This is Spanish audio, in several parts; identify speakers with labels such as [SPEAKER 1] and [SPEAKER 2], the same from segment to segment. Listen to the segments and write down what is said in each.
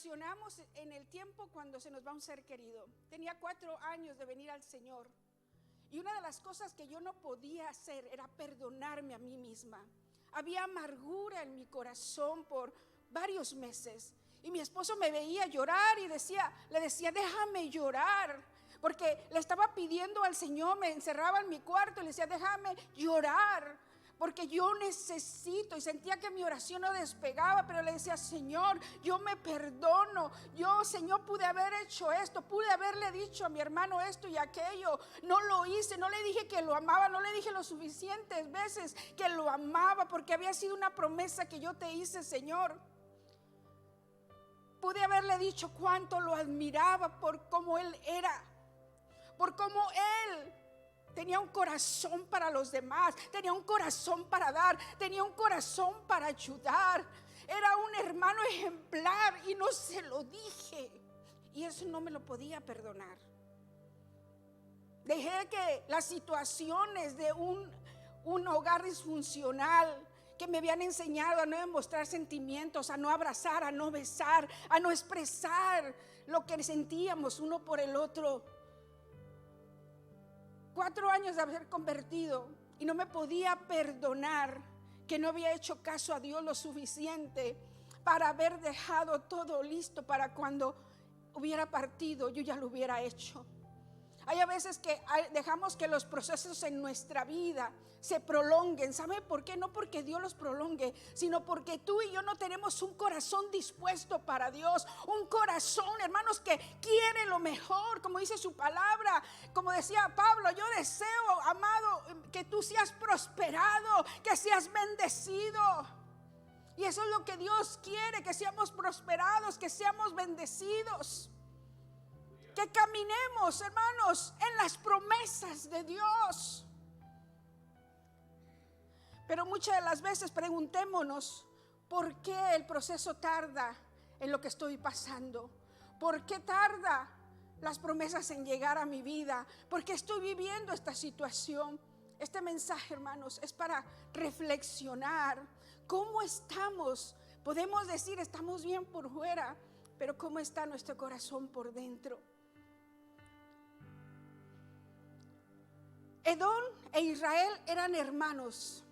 [SPEAKER 1] reflexionamos en el tiempo cuando se nos va un ser querido. Tenía 4 años de venir al Señor. Y una de las cosas que yo no podía hacer era perdonarme a mí misma. Había amargura en mi corazón por varios meses. Y mi esposo me veía llorar y le decía, déjame llorar. Porque le estaba pidiendo al Señor, me encerraba en mi cuarto y le decía, déjame llorar. Porque yo necesito, y sentía que mi oración no despegaba, pero le decía, Señor, yo me perdono. Yo, Señor, pude haber hecho esto, pude haberle dicho a mi hermano esto y aquello. No lo hice, no le dije que lo amaba, no le dije lo suficientes veces que lo amaba, porque había sido una promesa que yo te hice, Señor. Pude haberle dicho cuánto lo admiraba por cómo él era, por cómo él tenía un corazón para los demás, tenía un corazón para dar, tenía un corazón para ayudar. Era un hermano ejemplar y no se lo dije. Y eso no me lo podía perdonar. Dejé que las situaciones de un hogar disfuncional que me habían enseñado a no demostrar sentimientos, a no abrazar, a no besar, a no expresar lo que sentíamos uno por el otro. 4 años de haber convertido y no me podía perdonar que no había hecho caso a Dios lo suficiente para haber dejado todo listo para cuando hubiera partido, yo ya lo hubiera hecho. Hay a veces que dejamos que los procesos en nuestra vida se prolonguen. ¿Sabe por qué? No porque Dios los prolongue, sino porque tú y yo no tenemos un corazón dispuesto para Dios. Un corazón, hermanos, que quiere lo mejor, como dice su palabra. Como decía Pablo, yo deseo, amado, que tú seas prosperado, que seas bendecido. Y eso es lo que Dios quiere, que seamos prosperados, que seamos bendecidos. Que caminemos, hermanos, en las promesas de Dios. Pero muchas de las veces preguntémonos, ¿por qué el proceso tarda en lo que estoy pasando? ¿Por qué tarda las promesas en llegar a mi vida? ¿Por qué estoy viviendo esta situación? Este mensaje, hermanos, es para reflexionar. ¿Cómo estamos? Podemos decir, estamos bien por fuera, pero ¿cómo está nuestro corazón por dentro? Edom e Israel eran hermanos,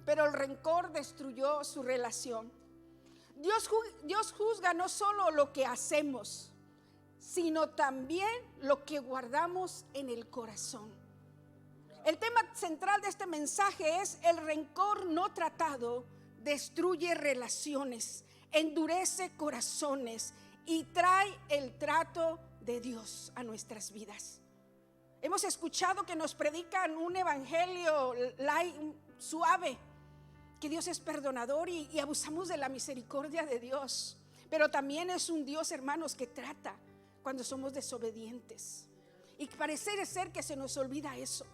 [SPEAKER 1] pero el rencor destruyó su relación. Dios juzga no solo lo que hacemos, sino también lo que guardamos en el corazón. El tema central de este mensaje es: el rencor no tratado destruye relaciones, endurece corazones y trae el trato de Dios a nuestras vidas. Hemos escuchado que nos predican un evangelio suave, que Dios es perdonador y abusamos de la misericordia de Dios. Pero también es un Dios, hermanos, que trata cuando somos desobedientes. Y pareciera ser que se nos olvida eso.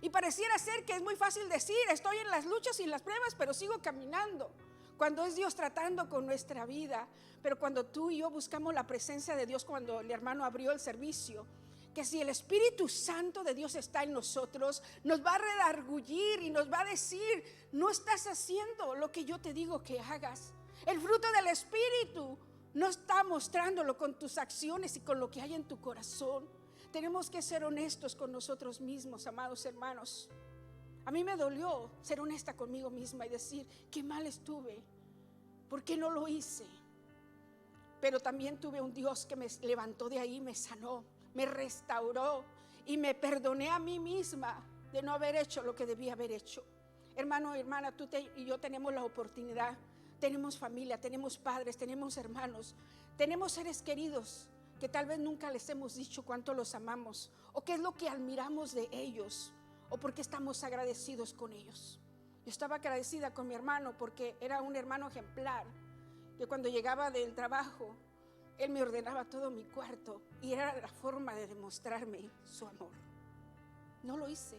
[SPEAKER 1] Y pareciera ser que es muy fácil decir, estoy en las luchas y las pruebas, pero sigo caminando. Cuando es Dios tratando con nuestra vida. Pero cuando tú y yo buscamos la presencia de Dios, cuando el hermano abrió el servicio, que si el Espíritu Santo de Dios está en nosotros, nos va a redarguir y nos va a decir, no estás haciendo lo que yo te digo que hagas. El fruto del Espíritu no está mostrándolo con tus acciones y con lo que hay en tu corazón. Tenemos que ser honestos con nosotros mismos, amados hermanos. A mí me dolió ser honesta conmigo misma y decir, qué mal estuve, ¿por qué no lo hice? Pero también tuve un Dios que me levantó de ahí, me sanó, me restauró y me perdoné a mí misma de no haber hecho lo que debía haber hecho. Hermano, hermana, tú y yo tenemos la oportunidad. Tenemos familia, tenemos padres, tenemos hermanos, tenemos seres queridos que tal vez nunca les hemos dicho cuánto los amamos, o qué es lo que admiramos de ellos, o por qué estamos agradecidos con ellos. Yo estaba agradecida con mi hermano porque era un hermano ejemplar, que cuando llegaba del trabajo él me ordenaba todo mi cuarto y era la forma de demostrarme su amor. No lo hice.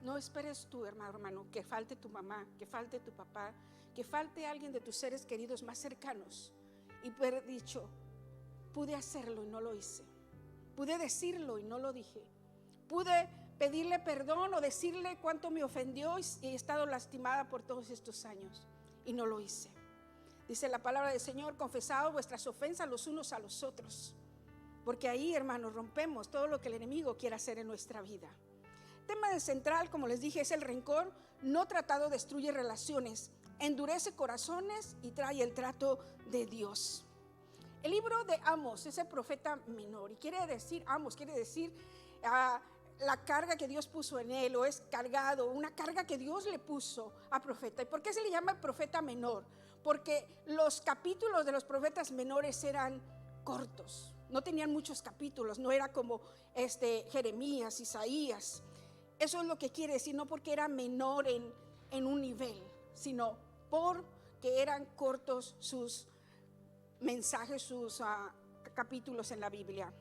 [SPEAKER 1] No esperes tú, hermano, que falte tu mamá, que falte tu papá, que falte alguien de tus seres queridos más cercanos y haber dicho, pude hacerlo y no lo hice. Pude decirlo y no lo dije. Pude pedirle perdón o decirle cuánto me ofendió y he estado lastimada por todos estos años y no lo hice. Dice la palabra del Señor: confesad vuestras ofensas los unos a los otros. Porque ahí, hermanos, rompemos todo lo que el enemigo quiere hacer en nuestra vida. El tema central, como les dije, es el rencor no tratado destruye relaciones, endurece corazones y trae el trato de Dios. El libro de Amos es el profeta menor, y quiere decir, Amos quiere decir la carga que Dios puso en él, o es cargado, una carga que Dios le puso a profeta. ¿Y por qué se le llama profeta menor? Porque los capítulos de los profetas menores eran cortos, no tenían muchos capítulos, no era como Jeremías, Isaías. Eso es lo que quiere decir, no porque era menor en un nivel, sino porque eran cortos sus mensajes, sus capítulos en la Biblia.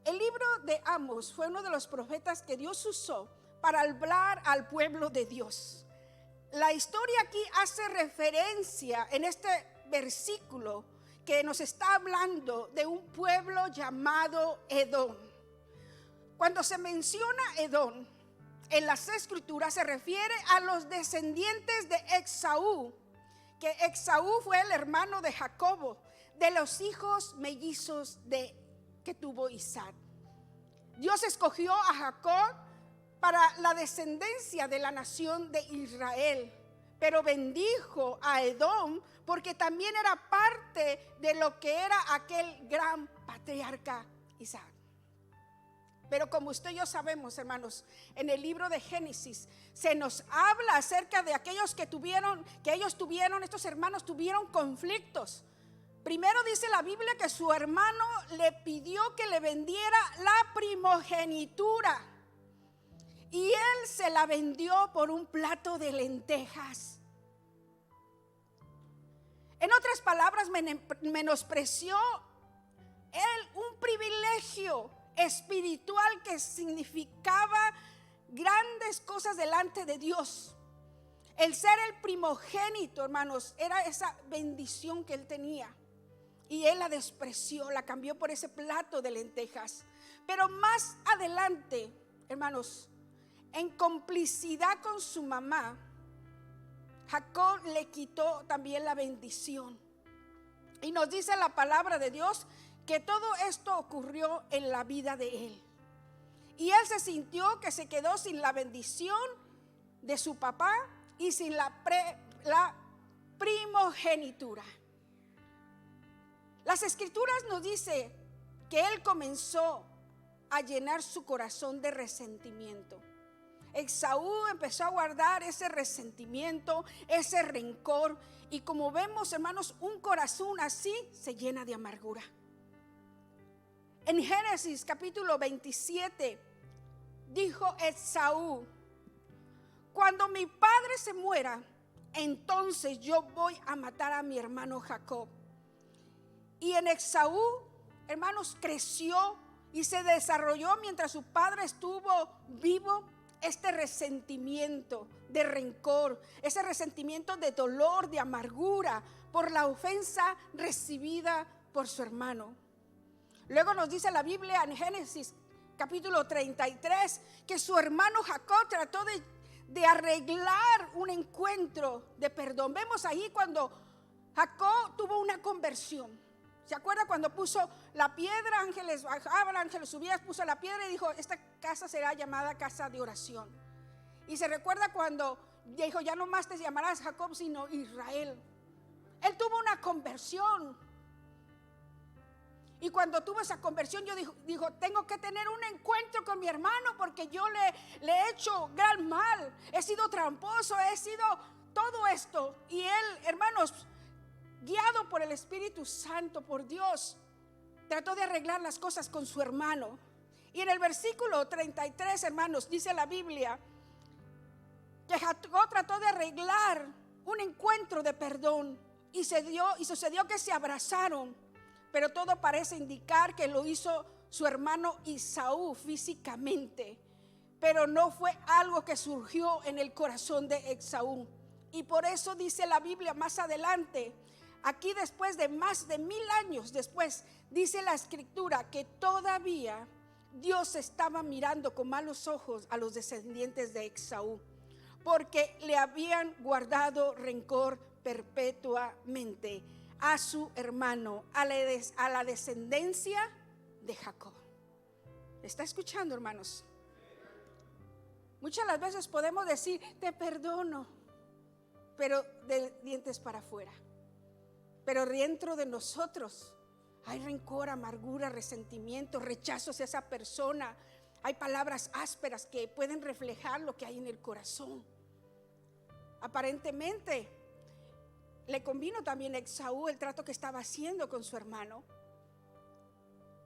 [SPEAKER 1] El libro de Amos fue uno de los profetas que Dios usó para hablar al pueblo de Dios. La historia aquí hace referencia en este versículo que nos está hablando de un pueblo llamado Edom. Cuando se menciona Edom en las escrituras, se refiere a los descendientes de Esaú, que Esaú fue el hermano de Jacobo, de los hijos mellizos que tuvo Isaac. Dios escogió a Jacob para la descendencia de la nación de Israel, pero bendijo a Edom porque también era parte de lo que era aquel gran patriarca Isaac. Pero como usted y yo sabemos, hermanos, en el libro de Génesis se nos habla acerca de aquellos que estos hermanos tuvieron conflictos. Primero dice la Biblia que su hermano le pidió que le vendiera la primogenitura, y él se la vendió por un plato de lentejas. En otras palabras, menospreció él un privilegio espiritual que significaba grandes cosas delante de Dios. El ser el primogénito, hermanos, era esa bendición que él tenía, y él la despreció, la cambió por ese plato de lentejas. Pero más adelante, hermanos, en complicidad con su mamá, Jacob le quitó también la bendición. Y nos dice la palabra de Dios que todo esto ocurrió en la vida de él. Y él se sintió que se quedó sin la bendición de su papá y sin la primogenitura. Las escrituras nos dice que él comenzó a llenar su corazón de resentimiento. Esaú empezó a guardar ese resentimiento, ese rencor, y como vemos, hermanos, un corazón así se llena de amargura. En Génesis capítulo 27 dijo Esaú: cuando mi padre se muera, entonces yo voy a matar a mi hermano Jacob. Y en Esaú, hermanos, creció y se desarrolló mientras su padre estuvo vivo este resentimiento de rencor, ese resentimiento de dolor, de amargura por la ofensa recibida por su hermano. Luego nos dice la Biblia en Génesis capítulo 33 que su hermano Jacob trató de arreglar un encuentro de perdón. Vemos ahí cuando Jacob tuvo una conversión. ¿Se acuerda cuando puso la piedra? Ángeles bajaban, ángeles subían, puso la piedra y dijo: esta casa será llamada casa de oración. Y se recuerda cuando dijo: ya no más te llamarás Jacob, sino Israel. Él tuvo una conversión. Y cuando tuvo esa conversión, dijo: tengo que tener un encuentro con mi hermano, porque yo le he hecho gran mal, he sido tramposo, he sido todo esto. Y él, hermanos, guiado por el Espíritu Santo, por Dios, trató de arreglar las cosas con su hermano. Y en el versículo 33, hermanos, dice la Biblia que Jacob trató de arreglar un encuentro de perdón, y sucedió que se abrazaron. Pero todo parece indicar que lo hizo su hermano Esaú físicamente, pero no fue algo que surgió en el corazón de Esaú. Y por eso dice la Biblia más adelante, aquí después de más de 1000 años después, dice la escritura que todavía Dios estaba mirando con malos ojos a los descendientes de Esaú, porque le habían guardado rencor perpetuamente a su hermano, a la descendencia de Jacob. ¿Está escuchando, hermanos? Muchas las veces podemos decir, te perdono, pero de dientes para afuera. Pero dentro de nosotros hay rencor, amargura, resentimiento, rechazo hacia esa persona. Hay palabras ásperas que pueden reflejar lo que hay en el corazón. Aparentemente le convino también a Esaú el trato que estaba haciendo con su hermano.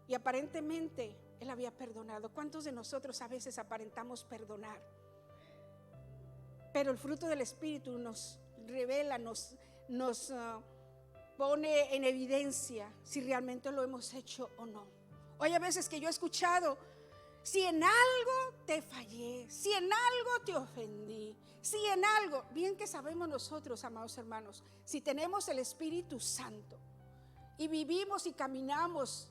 [SPEAKER 1] Y aparentemente él había perdonado. ¿Cuántos de nosotros a veces aparentamos perdonar? Pero el fruto del Espíritu nos revela, nos pone en evidencia si realmente lo hemos hecho o no. Hoy a veces que yo he escuchado, si en algo te fallé, si en algo te ofendí, si en algo, bien que sabemos nosotros, amados hermanos, si tenemos el Espíritu Santo y vivimos y caminamos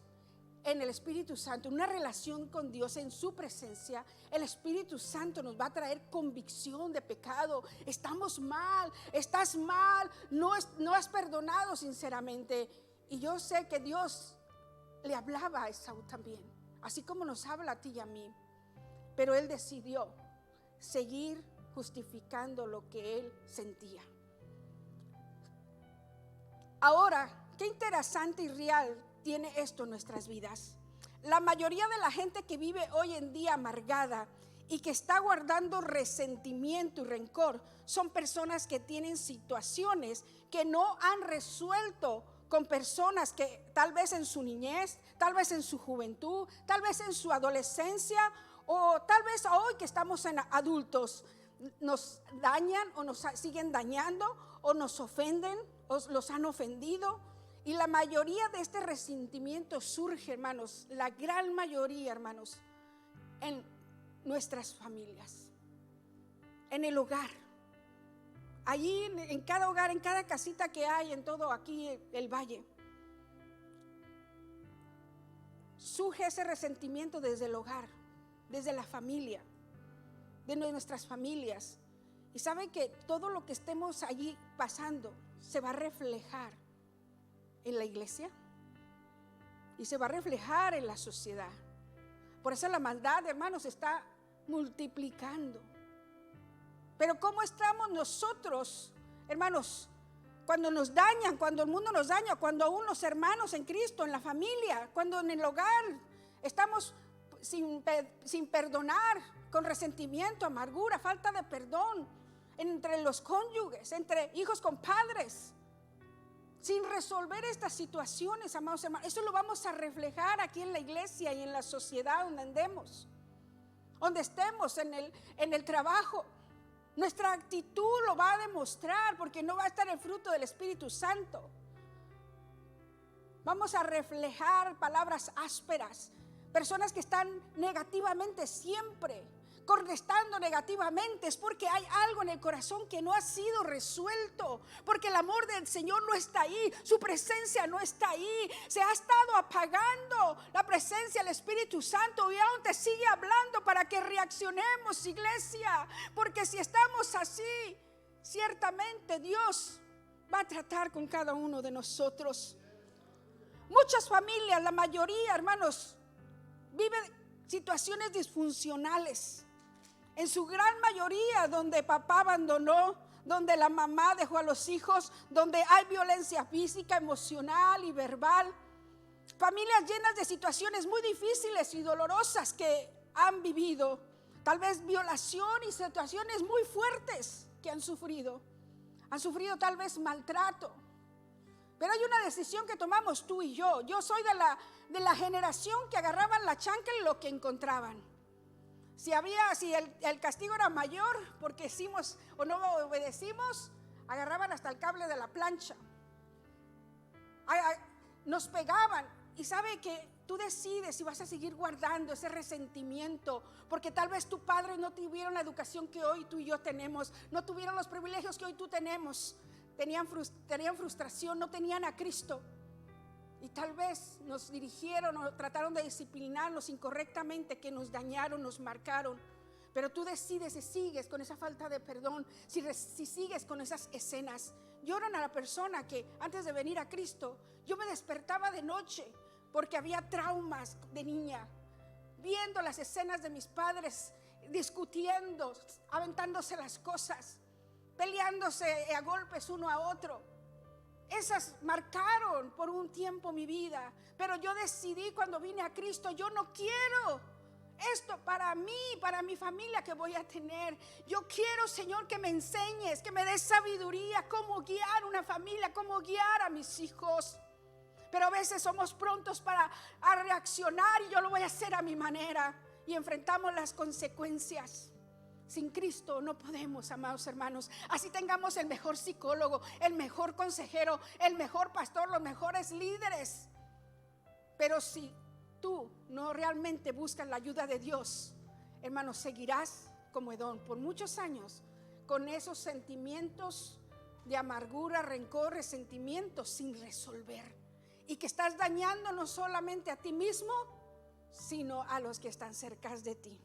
[SPEAKER 1] en el Espíritu Santo, una relación con Dios en su presencia, el Espíritu Santo nos va a traer convicción de pecado. Estamos mal, estás mal, no has perdonado sinceramente. Y yo sé que Dios le hablaba a Esaú también, así como nos habla a ti y a mí. Pero él decidió seguir justificando lo que él sentía. Ahora, qué interesante y real tiene esto en nuestras vidas. La mayoría de la gente que vive hoy en día amargada y que está guardando resentimiento y rencor son personas que tienen situaciones que no han resuelto con personas que tal vez en su niñez, tal vez en su juventud, tal vez en su adolescencia o tal vez hoy que estamos en adultos nos dañan o nos siguen dañando o nos ofenden o los han ofendido. Y la mayoría de este resentimiento surge, hermanos, la gran mayoría, hermanos, en nuestras familias, en el hogar. Allí en cada hogar, en cada casita que hay en todo aquí el valle, surge ese resentimiento desde el hogar, desde la familia, de nuestras familias. Y saben que todo lo que estemos allí pasando se va a reflejar en la iglesia y se va a reflejar en la sociedad. Por eso la maldad, hermanos, se está multiplicando. Pero ¿cómo estamos nosotros, hermanos, cuando nos dañan, cuando el mundo nos daña, cuando aún los hermanos en Cristo, en la familia, cuando en el hogar estamos sin perdonar, con resentimiento, amargura, falta de perdón, entre los cónyuges, entre hijos con padres, sin resolver estas situaciones, amados hermanos? Eso lo vamos a reflejar aquí en la iglesia y en la sociedad donde andemos, donde estemos, en el trabajo. Nuestra actitud lo va a demostrar, porque no va a estar el fruto del Espíritu Santo. Vamos a reflejar palabras ásperas, personas que están negativamente siempre, contestando negativamente. Es porque hay algo en el corazón que no ha sido resuelto, porque el amor del Señor no está ahí, su presencia no está ahí, se ha estado apagando la presencia del Espíritu Santo y aún te sigue hablando para que reaccionemos, iglesia, porque si estamos así, ciertamente Dios va a tratar con cada uno de nosotros. Muchas familias, la mayoría, hermanos, viven situaciones disfuncionales. En su gran mayoría, donde papá abandonó, donde la mamá dejó a los hijos, donde hay violencia física, emocional y verbal. Familias llenas de situaciones muy difíciles y dolorosas que han vivido. Tal vez violación y situaciones muy fuertes que han sufrido. Han sufrido tal vez maltrato. Pero hay una decisión que tomamos tú y yo. Yo soy de la generación que agarraban la chancla y lo que encontraban. Si el castigo era mayor porque hicimos o no obedecimos, agarraban hasta el cable de la plancha. Nos pegaban. Y sabe que tú decides si vas a seguir guardando ese resentimiento, porque tal vez tu padre no tuvieron la educación que hoy tú y yo tenemos, no tuvieron los privilegios que hoy tú tenemos, tenían frustración, no tenían a Cristo. Y tal vez nos dirigieron o trataron de disciplinarnos incorrectamente, que nos dañaron, nos marcaron. Pero tú decides si sigues con esa falta de perdón, si sigues con esas escenas. Yo era una persona que antes de venir a Cristo, yo me despertaba de noche porque había traumas de niña, viendo las escenas de mis padres discutiendo, aventándose las cosas, peleándose a golpes uno a otro. Esas marcaron por un tiempo mi vida, pero yo decidí cuando vine a Cristo, yo no quiero esto para mí, para mi familia que voy a tener. Yo quiero, Señor, que me enseñes, que me des sabiduría, cómo guiar una familia, cómo guiar a mis hijos. Pero a veces somos prontos para reaccionar y yo lo voy a hacer a mi manera y enfrentamos las consecuencias. Sin Cristo no podemos, amados hermanos. Así tengamos el mejor psicólogo, el mejor consejero, el mejor pastor, los mejores líderes. Pero si tú no realmente buscas la ayuda de Dios, hermano, seguirás como Edom por muchos años con esos sentimientos de amargura, rencor, resentimiento sin resolver. Y que estás dañando no solamente a ti mismo, sino a los que están cerca de ti,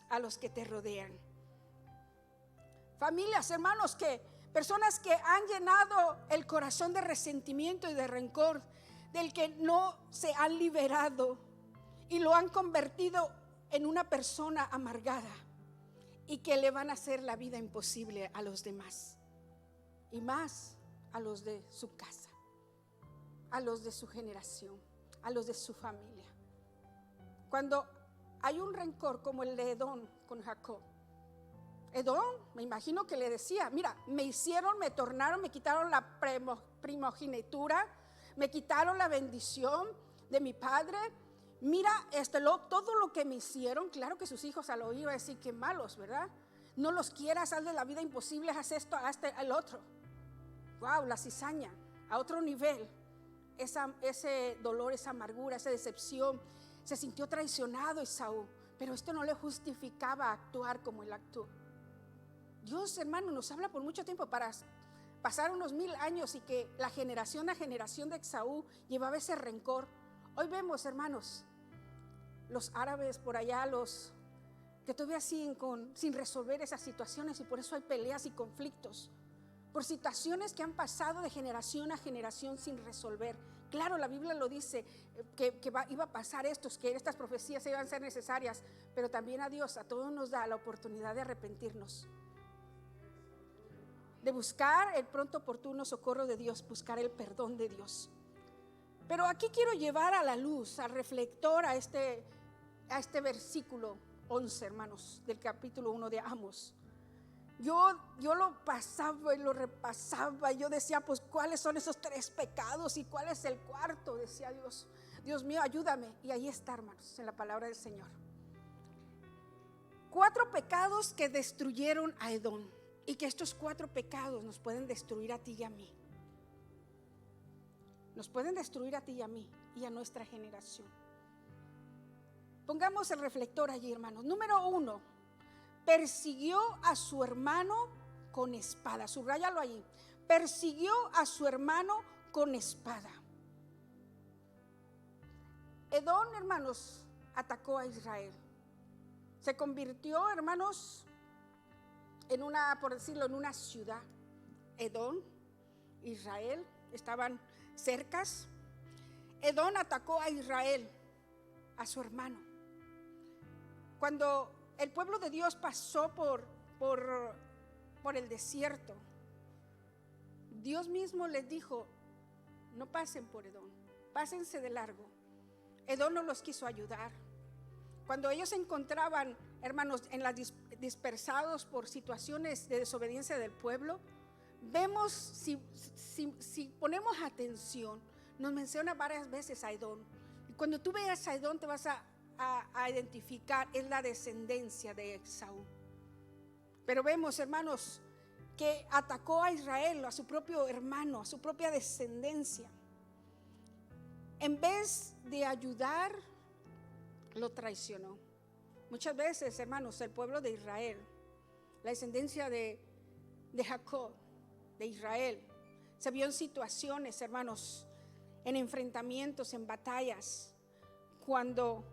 [SPEAKER 1] a los que te rodean. Familias, hermanos, personas que han llenado el corazón de resentimiento y de rencor, del que no se han liberado y lo han convertido en una persona amargada y que le van a hacer la vida imposible a los demás y más a los de su casa, a los de su generación, a los de su familia. Cuando hay un rencor como el de Edom con Jacob, Edom, me imagino que le decía: mira, me hicieron, me tornaron, me quitaron la primogenitura, me quitaron la bendición de mi padre. Mira, todo lo que me hicieron. Claro que sus hijos al oír iban a decir: qué malos, ¿verdad? No los quieras, hazle la vida imposible, haz esto, haz el otro. Wow, la cizaña, a otro nivel. Ese dolor, esa amargura, esa decepción. Se sintió traicionado Esaú, pero esto no le justificaba actuar como él actuó. Dios, hermano, nos habla por mucho tiempo para pasar unos 1000 años y que la generación a generación de Esaú llevaba ese rencor. Hoy vemos, hermanos, los árabes por allá, los que todavía siguen sin resolver esas situaciones, y por eso hay peleas y conflictos, por situaciones que han pasado de generación a generación sin resolver. Claro, la Biblia lo dice, que iba a pasar esto, que estas profecías iban a ser necesarias, pero también a Dios, a todos nos da la oportunidad de arrepentirnos, de buscar el pronto oportuno socorro de Dios, buscar el perdón de Dios. Pero aquí quiero llevar a la luz, al reflector, a este versículo 11, hermanos, del capítulo 1 de Amos. Yo lo pasaba y lo repasaba y yo decía: pues ¿cuáles son esos 3 pecados y cuál es el cuarto? Decía Dios, Dios mío, ayúdame. Y ahí está, hermanos, en la palabra del Señor. 4 pecados que destruyeron a Edom, y que estos 4 pecados nos pueden destruir a ti y a mí. Nos pueden destruir a ti y a mí y a nuestra generación. Pongamos el reflector allí, hermanos. Número 1, persiguió a su hermano con espada. Subráyalo allí. Persiguió a su hermano con espada. Edom, hermanos, atacó a Israel. Se convirtió, hermanos, en por decirlo, en una ciudad. Edom, Israel, estaban cercas. Edom atacó a Israel, a su hermano. Cuando el pueblo de Dios pasó por el desierto, Dios mismo les dijo: no pasen por Edom, pásense de largo. Edom no los quiso ayudar. Cuando ellos se encontraban, hermanos, dispersados por situaciones de desobediencia del pueblo, vemos, si ponemos atención, nos menciona varias veces a Edom. Y cuando tú veas a Edom, te vas a identificar, es la descendencia de Esaú. Pero vemos, hermanos, que atacó a Israel, a su propio hermano, a su propia descendencia. En vez de ayudar, lo traicionó. Muchas veces, hermanos, el pueblo de Israel, la descendencia de Jacob, de Israel, se vio en situaciones, hermanos, en enfrentamientos, en batallas, cuando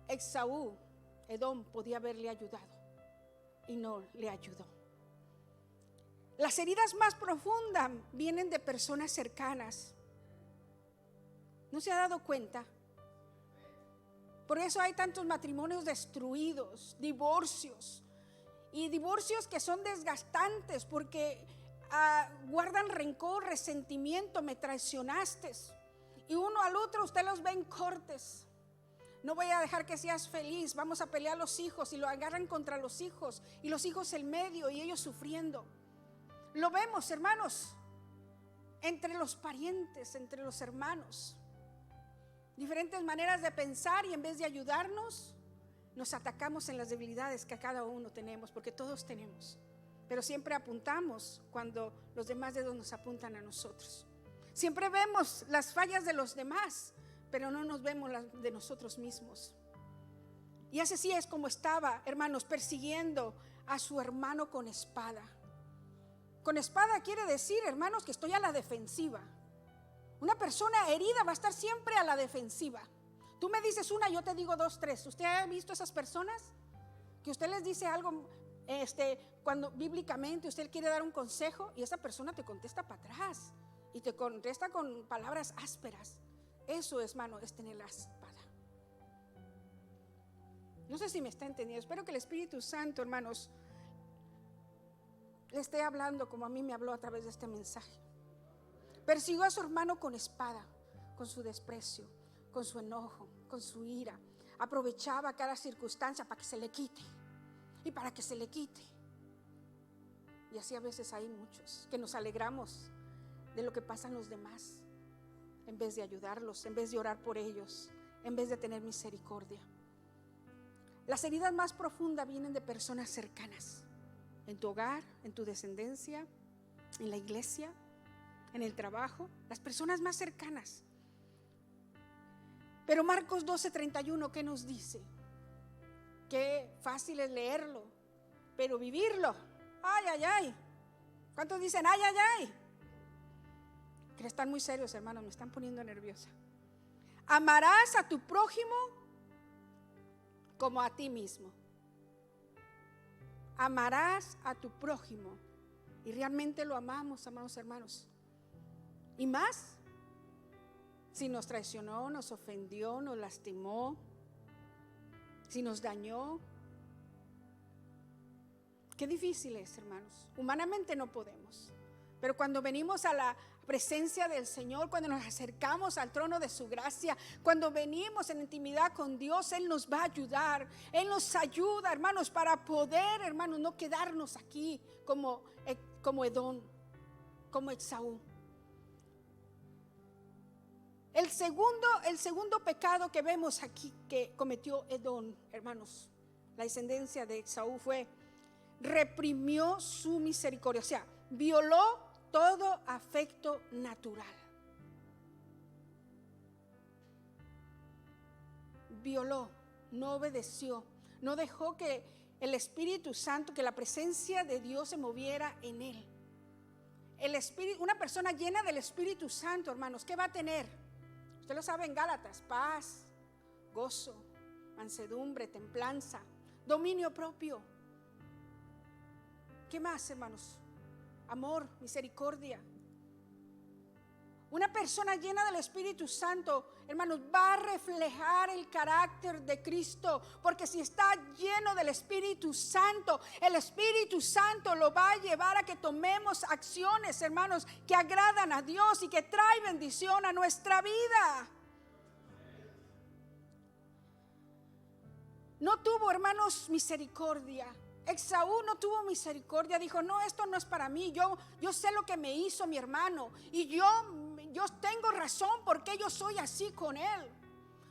[SPEAKER 1] Esaú, Edom, podía haberle ayudado y no le ayudó. Las heridas más profundas vienen de personas cercanas. ¿No se ha dado cuenta? Por eso hay tantos matrimonios destruidos, divorcios. Y divorcios que son desgastantes porque guardan rencor, resentimiento, me traicionaste. Y uno al otro usted los ve en cortes. No voy a dejar que seas feliz, vamos a pelear a los hijos, y lo agarran contra los hijos, y los hijos en medio y ellos sufriendo. Lo vemos, hermanos, entre los parientes, entre los hermanos. Diferentes maneras de pensar, y en vez de ayudarnos, nos atacamos en las debilidades que cada uno tenemos, porque todos tenemos. Pero siempre apuntamos cuando los demás dedos nos apuntan a nosotros. Siempre vemos las fallas de los demás, pero no nos vemos las de nosotros mismos. Y así es como estaba, hermanos, persiguiendo a su hermano con espada. Con espada quiere decir, hermanos, que estoy a la defensiva. Una persona herida va a estar siempre a la defensiva. Tú me dices una, yo te digo dos, tres. ¿Usted ha visto esas personas? Que usted les dice algo, cuando bíblicamente usted quiere dar un consejo, y esa persona te contesta para atrás y te contesta con palabras ásperas. Eso, hermano, es tener la espada. No sé si me está entendiendo. Espero que el Espíritu Santo, hermanos, le esté hablando como a mí me habló a través de este mensaje. Persiguió a su hermano con espada, con su desprecio, con su enojo, con su ira. Aprovechaba cada circunstancia para que se le quite y para que se le quite. Y así a veces hay muchos que nos alegramos de lo que pasan los demás, en vez de ayudarlos, en vez de orar por ellos, en vez de tener misericordia. Las heridas más profundas vienen de personas cercanas, en tu hogar, en tu descendencia, en la iglesia, en el trabajo, las personas más cercanas. Pero Marcos 12:31, ¿qué nos dice? Qué fácil es leerlo, pero vivirlo, ay, ay, ay. ¿Cuántos dicen ay, ay, ay? Que están muy serios, hermanos, me están poniendo nerviosa. Amarás a tu prójimo como a ti mismo. Amarás a tu prójimo. Y realmente lo amamos, amados hermanos. Y más si nos traicionó, nos ofendió, nos lastimó, si nos dañó. Qué difícil es, hermanos. Humanamente no podemos. Pero cuando venimos a la presencia del Señor, cuando nos acercamos al trono de su gracia, cuando venimos en intimidad con Dios, Él nos va a ayudar. Él nos ayuda, hermanos, para poder, hermanos, no quedarnos aquí como Edom, como Esaú. El segundo pecado que vemos aquí que cometió Edom, hermanos, la descendencia de Esaú, fue reprimió su misericordia, o sea, violó todo afecto natural. Violó, no obedeció, no dejó que el Espíritu Santo, que la presencia de Dios se moviera en él. Una persona llena del Espíritu Santo, hermanos, ¿qué va a tener? Usted lo sabe en Gálatas: paz, gozo, mansedumbre, templanza, dominio propio. ¿Qué más, hermanos? Amor, misericordia. Una persona llena del Espíritu Santo, hermanos, va a reflejar el carácter de Cristo, porque si está lleno del Espíritu Santo, el Espíritu Santo lo va a llevar a que tomemos acciones, hermanos, que agradan a Dios y que traen bendición a nuestra vida. No tuvo, hermanos, misericordia. Esaú no tuvo misericordia, dijo: no, esto no es para mí, yo sé lo que me hizo mi hermano y yo tengo razón porque yo soy así con él.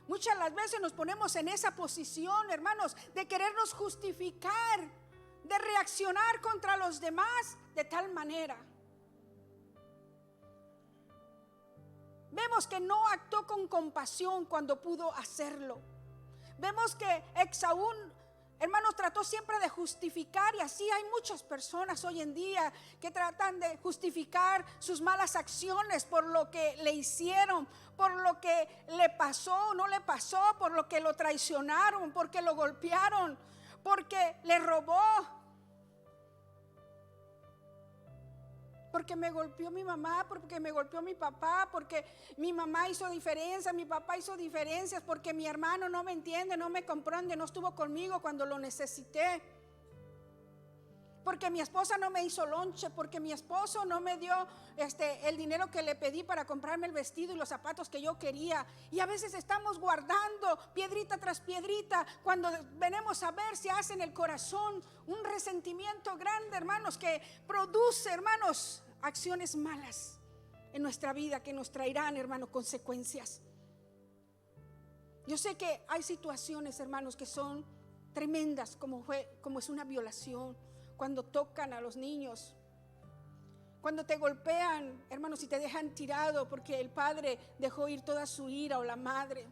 [SPEAKER 1] Muchas las veces nos ponemos en esa posición, hermanos, de querernos justificar, de reaccionar contra los demás de tal manera. Vemos que no actuó con compasión cuando pudo hacerlo. Vemos que Esaú, hermanos, trató siempre de justificar, y así hay muchas personas hoy en día que tratan de justificar sus malas acciones por lo que le hicieron, por lo que le pasó o no le pasó, por lo que lo traicionaron, porque lo golpearon, porque le robó. porque me golpeó mi mamá, porque me golpeó mi papá, porque mi mamá hizo diferencia, mi papá hizo diferencias, porque mi hermano no me entiende, no me comprende, no estuvo conmigo cuando lo necesité, porque mi esposa no me hizo lonche, porque mi esposo no me dio el dinero que le pedí para comprarme el vestido y los zapatos que yo quería. Y a veces estamos guardando piedrita tras piedrita, cuando venimos a ver, se hace en el corazón un resentimiento grande, hermanos, que produce, hermanos, acciones malas en nuestra vida que nos traerán, hermanos, consecuencias. Yo sé que hay situaciones, hermanos, que son tremendas, como es una violación, cuando tocan a los niños, cuando te golpean, hermanos, y te dejan tirado porque el padre dejó ir toda su ira, o la madre.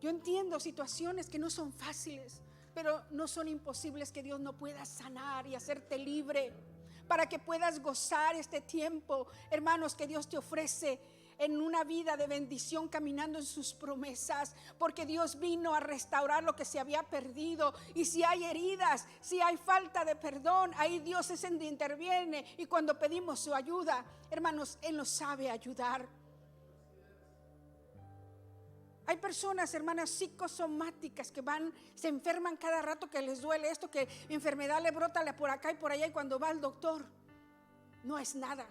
[SPEAKER 1] Yo entiendo situaciones que no son fáciles, pero no son imposibles que Dios no pueda sanar y hacerte libre, para que puedas gozar este tiempo, hermanos, que Dios te ofrece en una vida de bendición, caminando en sus promesas, porque Dios vino a restaurar lo que se había perdido. Y si hay heridas, si hay falta de perdón, ahí Dios es el que interviene. Y cuando pedimos su ayuda, hermanos, Él nos sabe ayudar. Hay personas, hermanas, psicosomáticas que se enferman cada rato, que les duele esto, que enfermedad le brota por acá y por allá, y cuando va al doctor no es nada.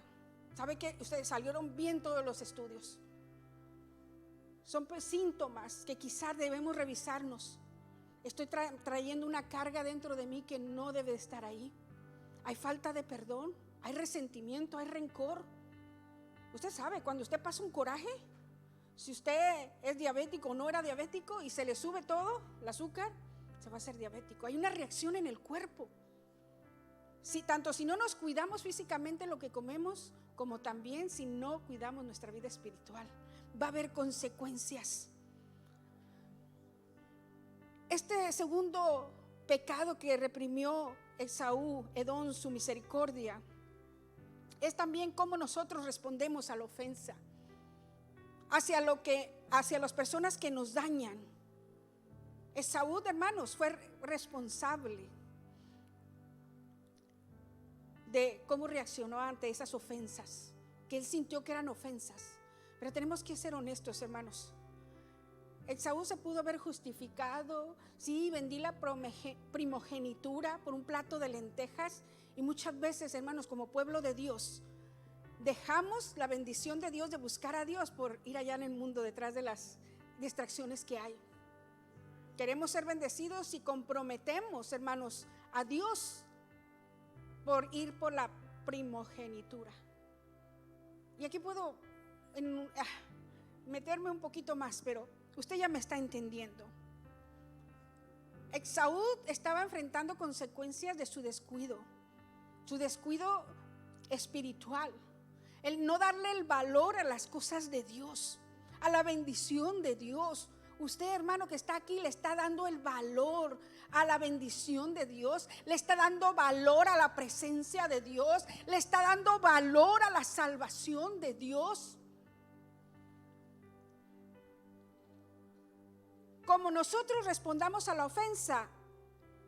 [SPEAKER 1] ¿Sabe que ustedes salieron bien todos los estudios? Son síntomas que quizás debemos revisarnos. Estoy trayendo una carga dentro de mí que no debe estar ahí. Hay falta de perdón, hay resentimiento, hay rencor. Usted sabe, cuando usted pasa un coraje, si usted es diabético o no era diabético y se le sube todo, el azúcar, se va a hacer diabético. Hay una reacción en el cuerpo. Tanto si no nos cuidamos físicamente lo que comemos, como también si no cuidamos nuestra vida espiritual, va a haber consecuencias. Este segundo pecado que reprimió Esaú, Edom, su misericordia, es también cómo nosotros respondemos a la ofensa, hacia las personas que nos dañan. Esaú, hermanos, fue responsable de cómo reaccionó ante esas ofensas, que él sintió que eran ofensas. Pero tenemos que ser honestos, hermanos. Esaú se pudo haber justificado: sí, vendí la primogenitura por un plato de lentejas. Y muchas veces, hermanos, como pueblo de Dios, dejamos la bendición de Dios, de buscar a Dios, por ir allá en el mundo detrás de las distracciones que hay. Queremos ser bendecidos y comprometemos, hermanos, a Dios por ir por la primogenitura. Y aquí puedo meterme un poquito más, pero usted ya me está entendiendo. Esaú estaba enfrentando consecuencias de su descuido espiritual, el no darle el valor a las cosas de Dios, a la bendición de Dios. Usted, hermano, que está aquí, le está dando el valor a la bendición de Dios, le está dando valor a la presencia de Dios, le está dando valor a la salvación de Dios. Como nosotros respondamos a la ofensa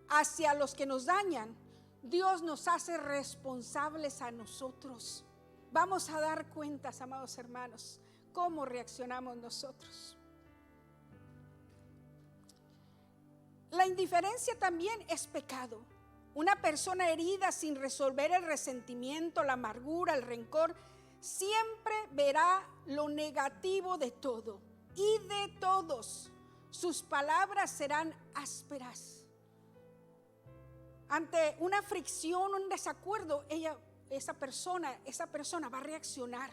[SPEAKER 1] hacia los que nos dañan, Dios nos hace responsables a nosotros. Vamos a dar cuentas, amados hermanos, cómo reaccionamos nosotros. La indiferencia también es pecado. Una persona herida sin resolver el resentimiento, la amargura, el rencor, siempre verá lo negativo de todo y de todos. Sus palabras serán ásperas. Ante una fricción, un desacuerdo, esa persona va a reaccionar.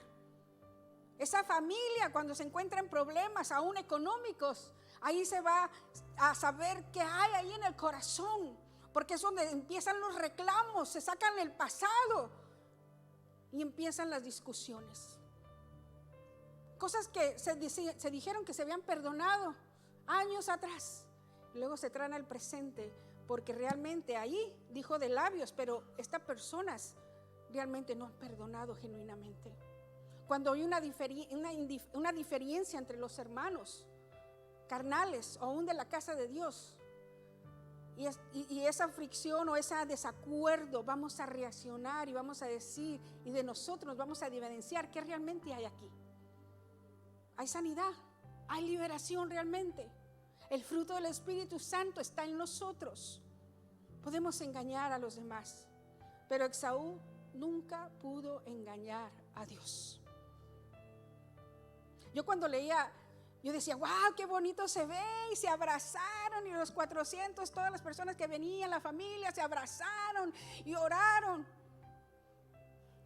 [SPEAKER 1] Esa familia, cuando se encuentra en problemas, aún económicos, ahí se va a saber qué hay ahí en el corazón, porque es donde empiezan los reclamos, se sacan el pasado y empiezan las discusiones. Cosas que se dijeron que se habían perdonado años atrás, y luego se traen al presente, porque realmente ahí dijo de labios, pero estas personas realmente no han perdonado genuinamente. Cuando hay una diferencia entre los hermanos carnales o aún de la casa de Dios, Y esa fricción o ese desacuerdo vamos a reaccionar y vamos a decir, y de nosotros nos vamos a evidenciar qué realmente hay aquí. Hay sanidad, hay liberación realmente. El fruto del Espíritu Santo está en nosotros. Podemos engañar a los demás, pero Esaú nunca pudo engañar a Dios. Yo cuando leía, yo decía, wow, qué bonito se ve, y se abrazaron, y los 400, todas las personas que venían, la familia, se abrazaron y oraron.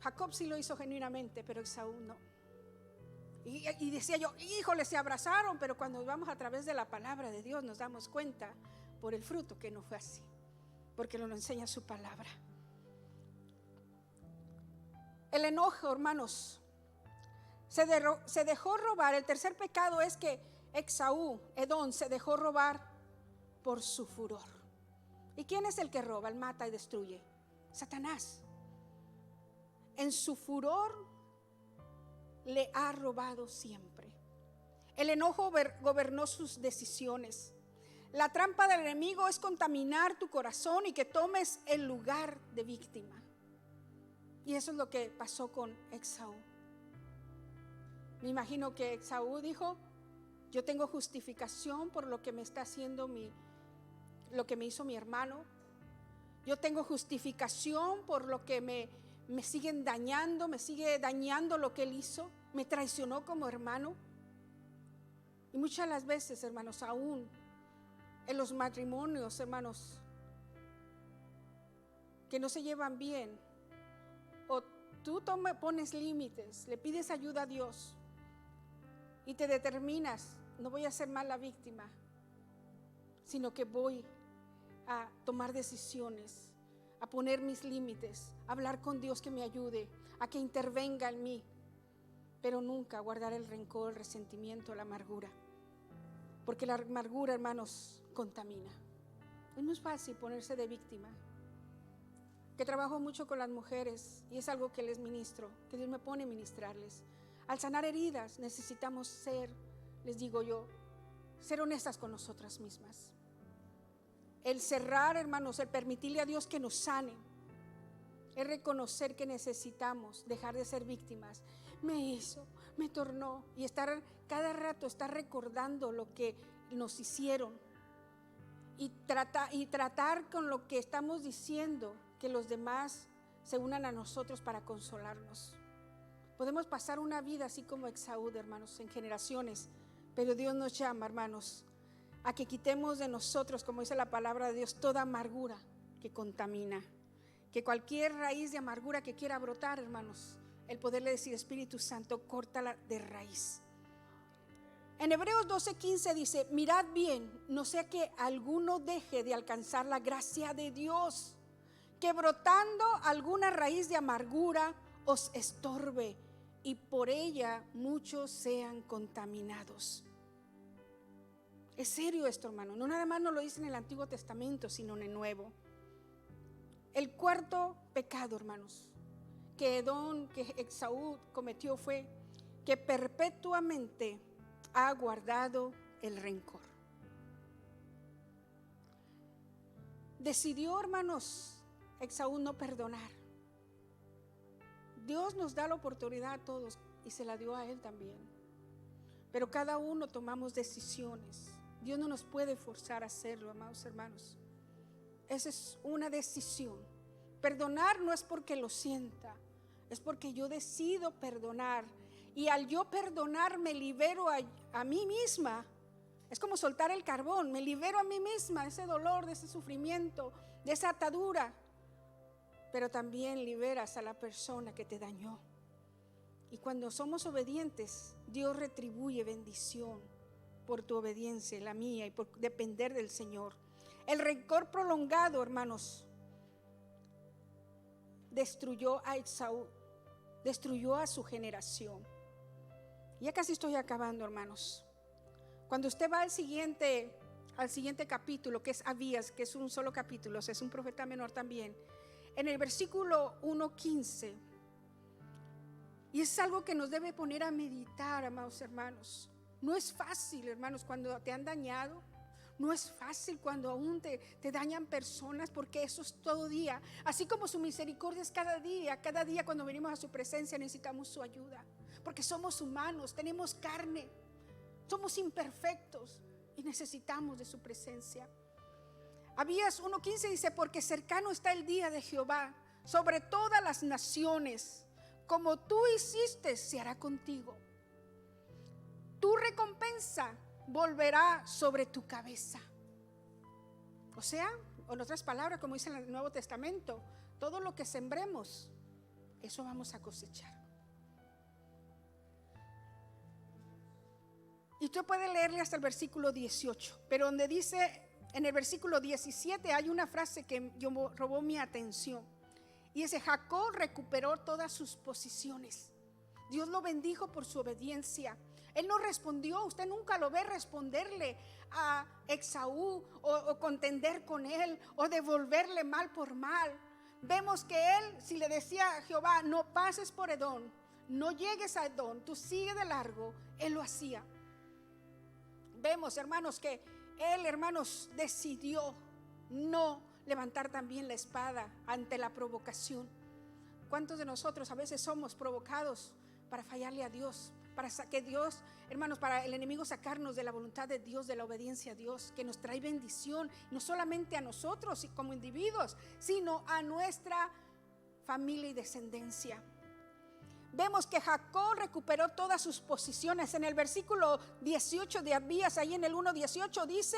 [SPEAKER 1] Jacob sí lo hizo genuinamente, pero Esaú no. Y decía yo, híjole, se abrazaron, pero cuando vamos a través de la palabra de Dios nos damos cuenta por el fruto que no fue así, porque nos lo enseña su palabra. El enojo, hermanos, se dejó robar. El tercer pecado es que Esaú, Edom, se dejó robar por su furor. ¿Y quién es el que roba, el mata y destruye? Satanás. En su furor le ha robado siempre. El enojo gobernó sus decisiones. La trampa del enemigo es contaminar tu corazón y que tomes el lugar de víctima. Y eso es lo que pasó con Esaú. Me imagino que Esaú dijo, yo tengo justificación por lo que me está haciendo lo que me hizo mi hermano. Yo tengo justificación por lo que me siguen dañando, me sigue dañando lo que él hizo. Me traicionó como hermano. Y muchas de las veces, hermanos, aún en los matrimonios, hermanos, que no se llevan bien, o tú pones límites, le pides ayuda a Dios y te determinas, no voy a ser más la víctima, sino que voy a tomar decisiones, a poner mis límites, a hablar con Dios que me ayude, a que intervenga en mí, pero nunca guardar el rencor, el resentimiento, la amargura, porque la amargura, hermanos, contamina. Es muy fácil ponerse de víctima. Que trabajo mucho con las mujeres y es algo que les ministro, que Dios me pone a ministrarles. Al sanar heridas necesitamos ser, les digo yo, ser honestas con nosotras mismas. El cerrar, hermanos, el permitirle a Dios que nos sane, es reconocer que necesitamos dejar de ser víctimas. Me hizo, me tornó, y estar cada rato estar recordando lo que nos hicieron y tratar con lo que estamos diciendo, que los demás se unan a nosotros para consolarnos. Podemos pasar una vida así como Esaú, hermanos, en generaciones, pero Dios nos llama, hermanos, a que quitemos de nosotros, como dice la palabra de Dios, toda amargura que contamina. Que cualquier raíz de amargura que quiera brotar, hermanos, el poderle decir, Espíritu Santo, córtala de raíz. En Hebreos 12:15 dice, mirad bien, no sea que alguno deje de alcanzar la gracia de Dios, que brotando alguna raíz de amargura os estorbe y por ella muchos sean contaminados. Es serio esto, hermano. No nada más nos lo dice en el Antiguo Testamento, sino en el Nuevo. El cuarto pecado, hermanos, que Esaú cometió fue que perpetuamente ha guardado el rencor. Decidió, hermanos, Esaú no perdonar. Dios nos da la oportunidad a todos y se la dio a él también. Pero cada uno tomamos decisiones. Dios no nos puede forzar a hacerlo, amados hermanos. Esa es una decisión. Perdonar no es porque lo sienta, es porque yo decido perdonar. Y al yo perdonar me libero a mí misma. Es como soltar el carbón, me libero a mí misma de ese dolor, de ese sufrimiento, de esa atadura. Pero también liberas a la persona que te dañó. Y cuando somos obedientes, Dios retribuye bendición por tu obediencia, la mía, y por depender del Señor. El rencor prolongado, hermanos, destruyó a Esaú, destruyó a su generación. Ya casi estoy acabando, hermanos. Cuando usted va al siguiente capítulo, que es Abías, que es un solo capítulo, es un profeta menor también, en el versículo 1:15, y es algo que nos debe poner a meditar, amados hermanos. No es fácil, hermanos, cuando te han dañado. No es fácil cuando aún te dañan personas, porque eso es todo día. Así como su misericordia es cada día cuando venimos a su presencia necesitamos su ayuda. Porque somos humanos, tenemos carne, somos imperfectos y necesitamos de su presencia. Abías 1:15 dice: porque cercano está el día de Jehová sobre todas las naciones, como tú hiciste se hará contigo. Tu recompensa volverá sobre tu cabeza. O sea, en otras palabras, como dice en el Nuevo Testamento, todo lo que sembremos, eso vamos a cosechar. Y tú puedes leerle hasta el versículo 18, pero donde dice, en el versículo 17 hay una frase que robó mi atención. Y dice: Jacob recuperó todas sus posesiones. Dios lo bendijo por su obediencia. Él no respondió. Usted nunca lo ve responderle a Esaú o contender con él o devolverle mal por mal. Vemos que él, si le decía a Jehová: no pases por Edom, no llegues a Edom, tú sigue de largo, él lo hacía. Vemos, hermanos, que él, hermanos, decidió no levantar también la espada ante la provocación. ¿Cuántos de nosotros a veces somos provocados para fallarle a Dios? Para que Dios, hermanos, para el enemigo sacarnos de la voluntad de Dios, de la obediencia a Dios, que nos trae bendición, no solamente a nosotros como individuos, sino a nuestra familia y descendencia. Vemos que Jacob recuperó todas sus posesiones. En el versículo 18 de Abías, ahí en el 1:18 dice: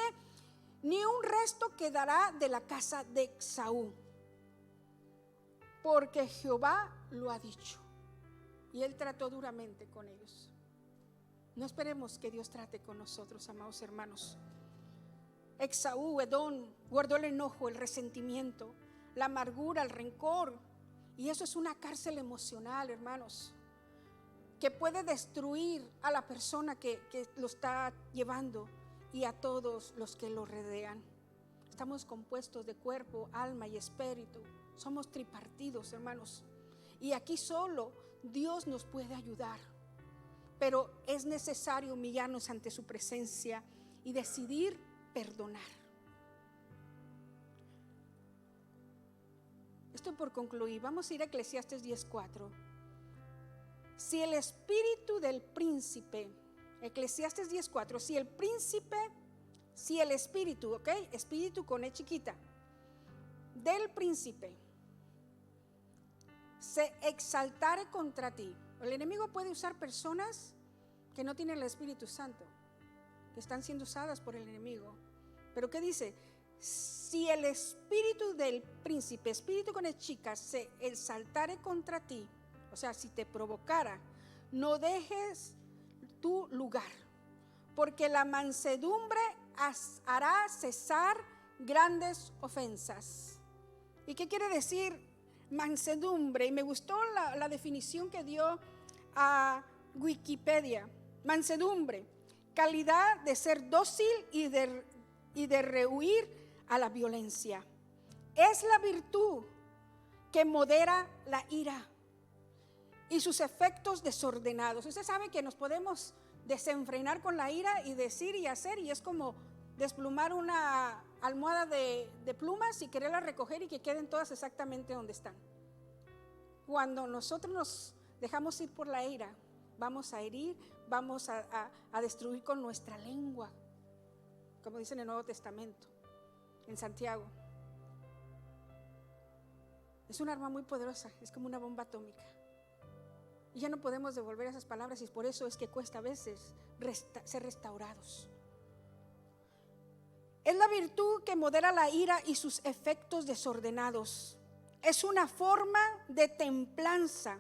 [SPEAKER 1] ni un resto quedará de la casa de Esaú, porque Jehová lo ha dicho. Y él trató duramente con ellos. No esperemos que Dios trate con nosotros, amados hermanos. Esaú, Edom, guardó el enojo, el resentimiento, la amargura, el rencor. Y eso es una cárcel emocional, hermanos, que puede destruir a la persona que lo está llevando y a todos los que lo rodean. Estamos compuestos de cuerpo, alma y espíritu. Somos tripartidos, hermanos. Y aquí solo Dios nos puede ayudar. Pero es necesario humillarnos ante su presencia y decidir perdonar. Estoy por concluir. Vamos a ir a Eclesiastes 10:4. Si el espíritu del príncipe, Eclesiastes 10:4, si el espíritu, ¿ok? Espíritu con E chiquita, del príncipe se exaltare contra ti. El enemigo puede usar personas que no tienen el Espíritu Santo, que están siendo usadas por el enemigo. Pero ¿qué dice? Si el espíritu del príncipe, espíritu con E chica, se exaltare contra ti, o sea, si te provocara, no dejes tu lugar, porque la mansedumbre hará cesar grandes ofensas. ¿Y qué quiere decir mansedumbre? Y me gustó la definición que dio a Wikipedia. Mansedumbre: calidad de ser dócil y de rehuir a la violencia. Es la virtud que modera la ira y sus efectos desordenados. Usted sabe que nos podemos desenfrenar con la ira y decir y hacer, y es como desplumar una almohada de plumas y quererla recoger y que queden todas exactamente donde están. Cuando nosotros nos dejamos ir por la ira, vamos a herir, vamos a destruir con nuestra lengua, como dice en el Nuevo Testamento, en Santiago. Es un arma muy poderosa, es como una bomba atómica. Y ya no podemos devolver esas palabras, y por eso es que cuesta a veces ser restaurados. Es la virtud que modera la ira y sus efectos desordenados. Es una forma de templanza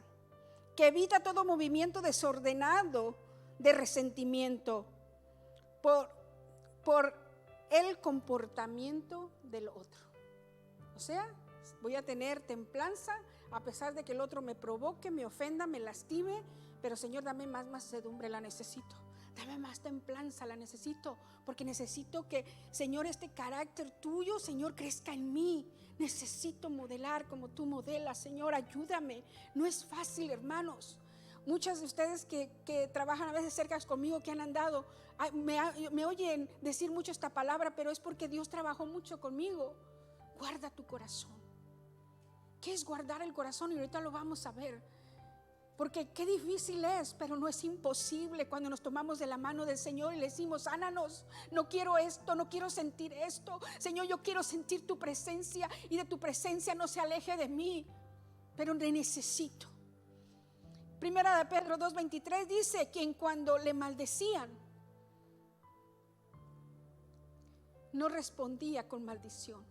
[SPEAKER 1] que evita todo movimiento desordenado de resentimiento por el comportamiento del otro. O sea, voy a tener templanza a pesar de que el otro me provoque, me ofenda, me lastime, pero Señor, dame más mansedumbre, la necesito. Dame más templanza, la necesito, porque necesito que, Señor, este carácter tuyo, Señor, crezca en mí. Necesito modelar como tú modelas, Señor, ayúdame. No es fácil, hermanos. Muchas de ustedes que trabajan a veces cerca conmigo, que han andado, me oyen decir mucho esta palabra, pero es porque Dios trabajó mucho conmigo. Guarda tu corazón. ¿Qué es guardar el corazón? Y ahorita lo vamos a ver. Porque qué difícil es, pero no es imposible cuando nos tomamos de la mano del Señor y le decimos: sánanos, no quiero esto, no quiero sentir esto. Señor, yo quiero sentir tu presencia y de tu presencia no se aleje de mí, pero le necesito. Primera de Pedro 2:23 dice: quien cuando le maldecían no respondía con maldición.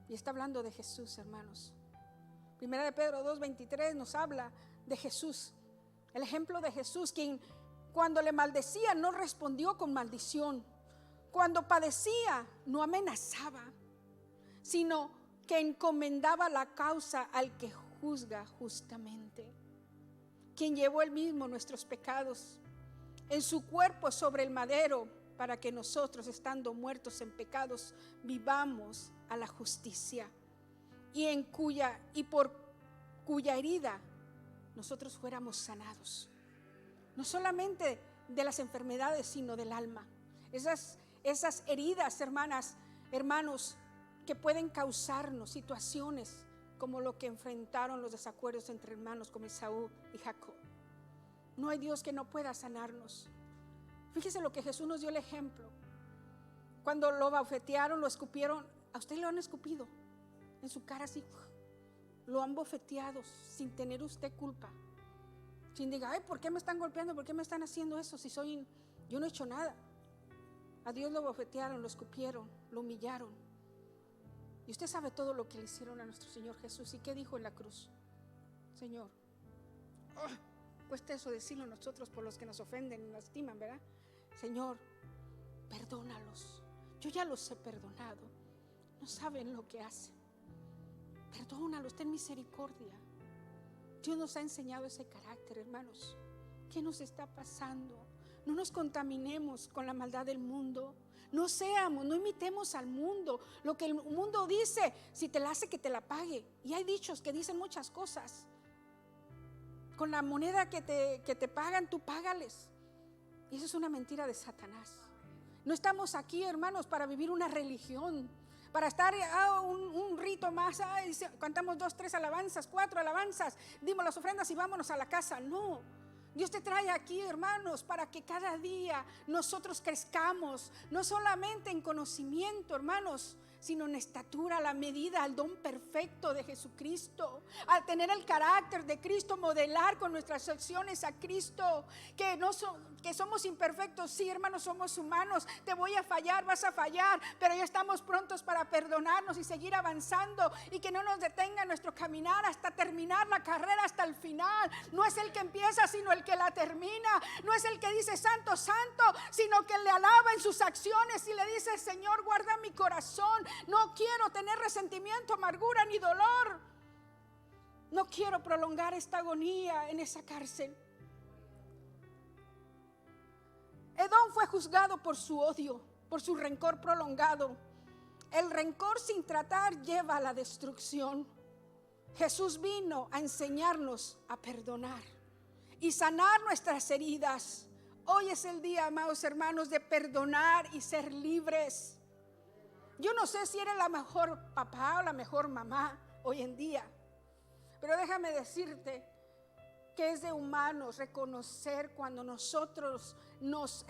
[SPEAKER 1] Y está hablando de Jesús, hermanos. Primera de Pedro 2:23 nos habla de Jesús, el ejemplo de Jesús, quien cuando le maldecía no respondió con maldición, cuando padecía no amenazaba, sino que encomendaba la causa al que juzga justamente, quien llevó él mismo nuestros pecados en su cuerpo sobre el madero, para que nosotros, estando muertos en pecados, vivamos a la justicia, y por cuya herida nosotros fuéramos sanados, no solamente de las enfermedades, sino del alma. Esas heridas, hermanos, que pueden causarnos situaciones como lo que enfrentaron los desacuerdos entre hermanos como Esaú y Jacob. No hay Dios que no pueda sanarnos. Fíjese lo que Jesús nos dio el ejemplo. Cuando lo bofetearon, lo escupieron. A usted lo han escupido en su cara así. Lo han bofeteado sin tener usted culpa. Sin diga: ay, ¿por qué me están golpeando? ¿Por qué me están haciendo eso? Yo no he hecho nada. A Dios lo bofetearon, lo escupieron, lo humillaron. Y usted sabe todo lo que le hicieron a nuestro Señor Jesús. ¿Y qué dijo en la cruz? Señor, cuesta eso decirlo nosotros por los que nos ofenden y lastiman, ¿verdad? Señor, perdónalos. Yo ya los he perdonado. No saben lo que hacen. Perdónalos, ten misericordia. Dios nos ha enseñado ese carácter, hermanos. ¿Qué nos está pasando? No nos contaminemos con la maldad del mundo. No imitemos al mundo. Lo que el mundo dice, si te la hace, que te la pague. Y hay dichos que dicen muchas cosas. Con la moneda que te pagan, tú págales. Y eso es una mentira de Satanás. No estamos aquí, hermanos, para vivir una religión, para estar un rito más. Cantamos 2, 3 alabanzas, 4 alabanzas, dimos las ofrendas y vámonos a la casa. No, Dios te trae aquí, hermanos, para que cada día nosotros crezcamos, no solamente en conocimiento, hermanos, sino en estatura, a la medida, al don perfecto de Jesucristo, al tener el carácter de Cristo, modelar con nuestras acciones a Cristo, que somos imperfectos, sí, hermanos, somos humanos, te voy a fallar, vas a fallar, pero ya estamos prontos para perdonarnos y seguir avanzando, y que no nos detenga nuestro caminar hasta terminar la carrera, hasta el final. No es el que empieza, sino el que la termina. No es el que dice santo, santo, sino que le alaba en sus acciones y le dice: Señor, guarda mi corazón. No quiero tener resentimiento, amargura ni dolor. No quiero prolongar esta agonía en esa cárcel. Edom fue juzgado por su odio, por su rencor prolongado. El rencor sin tratar lleva a la destrucción. Jesús vino a enseñarnos a perdonar y sanar nuestras heridas. Hoy es el día, amados hermanos, de perdonar y ser libres. Yo no sé si eres la mejor papá o la mejor mamá hoy en día, pero déjame decirte que es de humanos reconocer cuando nosotros nos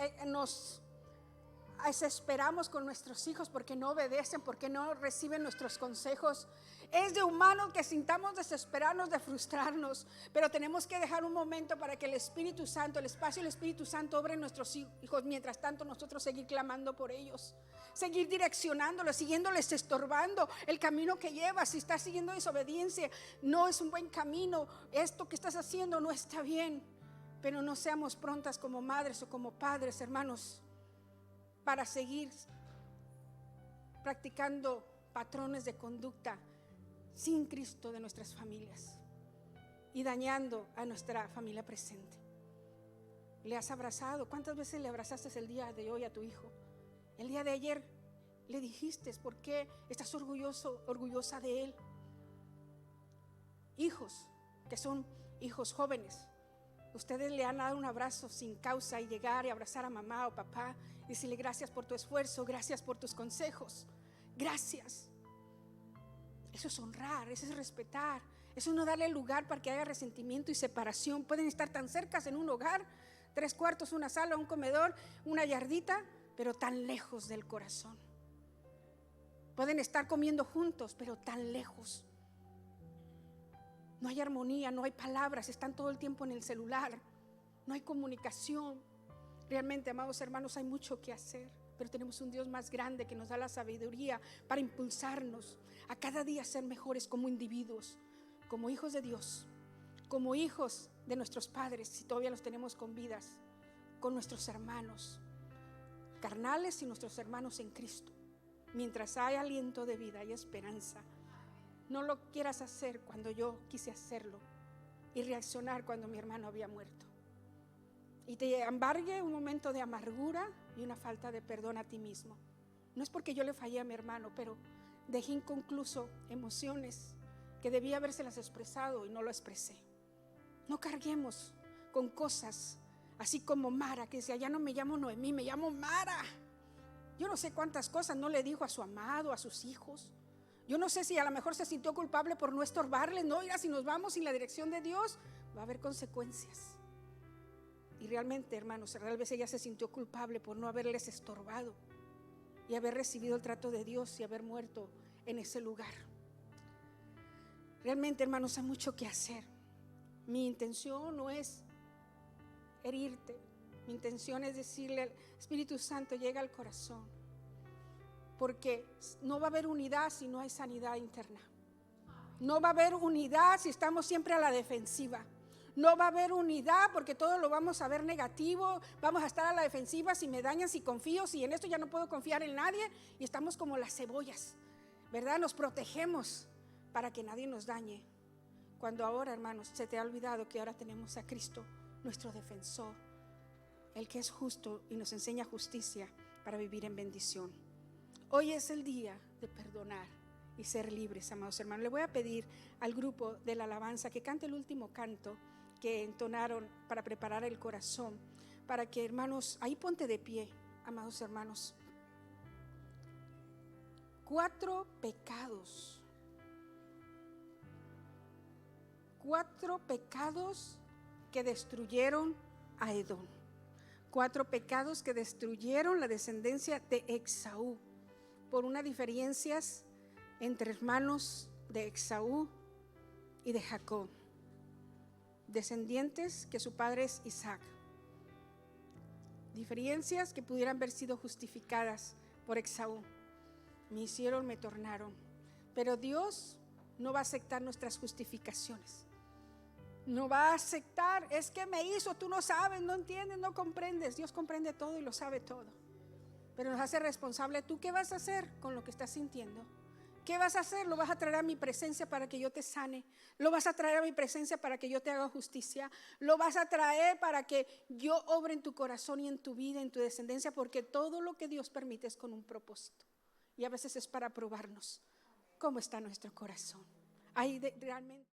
[SPEAKER 1] desesperamos con nuestros hijos porque no obedecen, porque no reciben nuestros consejos. Es de humanos que sintamos desesperarnos, de frustrarnos, pero tenemos que dejar un momento para que el Espíritu Santo, el espacio del Espíritu Santo obre en nuestros hijos. Mientras tanto, nosotros seguir clamando por ellos, seguir direccionándolos, siguiéndoles, estorbando el camino que llevas. Si estás siguiendo desobediencia, no es un buen camino. Esto que estás haciendo no está bien. Pero no seamos prontas como madres o como padres, hermanos, para seguir practicando patrones de conducta sin Cristo de nuestras familias y dañando a nuestra familia presente. ¿Le has abrazado? ¿Cuántas veces le abrazaste el día de hoy a tu hijo? El día de ayer le dijiste por qué estás orgullosa de él. Hijos que son hijos jóvenes, Ustedes le han dado un abrazo sin causa y llegar y abrazar a mamá o papá y decirle gracias por tu esfuerzo, gracias por tus consejos, gracias. Eso es honrar, eso es respetar, eso es no darle lugar para que haya resentimiento y separación. Pueden estar tan cercas en un hogar, 3 cuartos, una sala, un comedor, una yardita, pero tan lejos del corazón. Pueden estar comiendo juntos, pero tan lejos. No hay armonía, no hay palabras, están todo el tiempo en el celular, no hay comunicación. Realmente, amados hermanos, hay mucho que hacer, pero tenemos un Dios más grande que nos da la sabiduría para impulsarnos a cada día ser mejores como individuos, como hijos de Dios, como hijos de nuestros padres, si todavía los tenemos con vidas, con nuestros hermanos carnales y nuestros hermanos en Cristo. Mientras hay aliento de vida y esperanza, no lo quieras hacer cuando yo quise hacerlo y reaccionar cuando mi hermano había muerto. Y te embargue un momento de amargura y una falta de perdón a ti mismo. No es porque yo le fallé a mi hermano, pero dejé inconcluso emociones que debía habérselas expresado y no lo expresé. No carguemos con cosas así como Mara, que decía, ya no me llamo Noemí, me llamo Mara. Yo no sé cuántas cosas no le dijo a su amado, a sus hijos. Yo no sé si a lo mejor se sintió culpable por no estorbarle. No, mira, si nos vamos sin la dirección de Dios, va a haber consecuencias. Y realmente, hermanos, tal vez ella se sintió culpable por no haberles estorbado y haber recibido el trato de Dios y haber muerto en ese lugar. Realmente, hermanos, hay mucho que hacer. Mi intención no es herirte. Mi intención es decirle al Espíritu Santo, llega al corazón. Porque no va a haber unidad si no hay sanidad interna. No va a haber unidad si estamos siempre a la defensiva. No va a haber unidad porque todo lo vamos a ver negativo. Vamos a estar a la defensiva si me dañan, si confío, si en esto ya no puedo confiar en nadie. Y estamos como las cebollas, ¿verdad? Nos protegemos para que nadie nos dañe. Cuando ahora, hermanos, se te ha olvidado que ahora tenemos a Cristo, nuestro defensor, el que es justo y nos enseña justicia para vivir en bendición. Hoy es el día de perdonar y ser libres, amados hermanos. Le voy a pedir al grupo de la alabanza que cante el último canto que entonaron para preparar el corazón, para que, hermanos, ahí ponte de pie, amados hermanos. 4 pecados. 4 pecados que destruyeron a Edom. 4 pecados que destruyeron la descendencia de Esaú por unas diferencias entre hermanos de Esaú y de Jacob, descendientes que su padre es Isaac. Diferencias que pudieran haber sido justificadas por Esaú. Me hicieron, me tornaron. Pero Dios no va a aceptar nuestras justificaciones. No va a aceptar, es que me hizo, tú no sabes, no entiendes, no comprendes. Dios comprende todo y lo sabe todo. Pero nos hace responsable. ¿Tú qué vas a hacer con lo que estás sintiendo? ¿Qué vas a hacer? Lo vas a traer a mi presencia para que yo te sane. Lo vas a traer a mi presencia para que yo te haga justicia. Lo vas a traer para que yo obre en tu corazón y en tu vida, en tu descendencia, porque todo lo que Dios permite es con un propósito. Y a veces es para probarnos cómo está nuestro corazón. Ahí realmente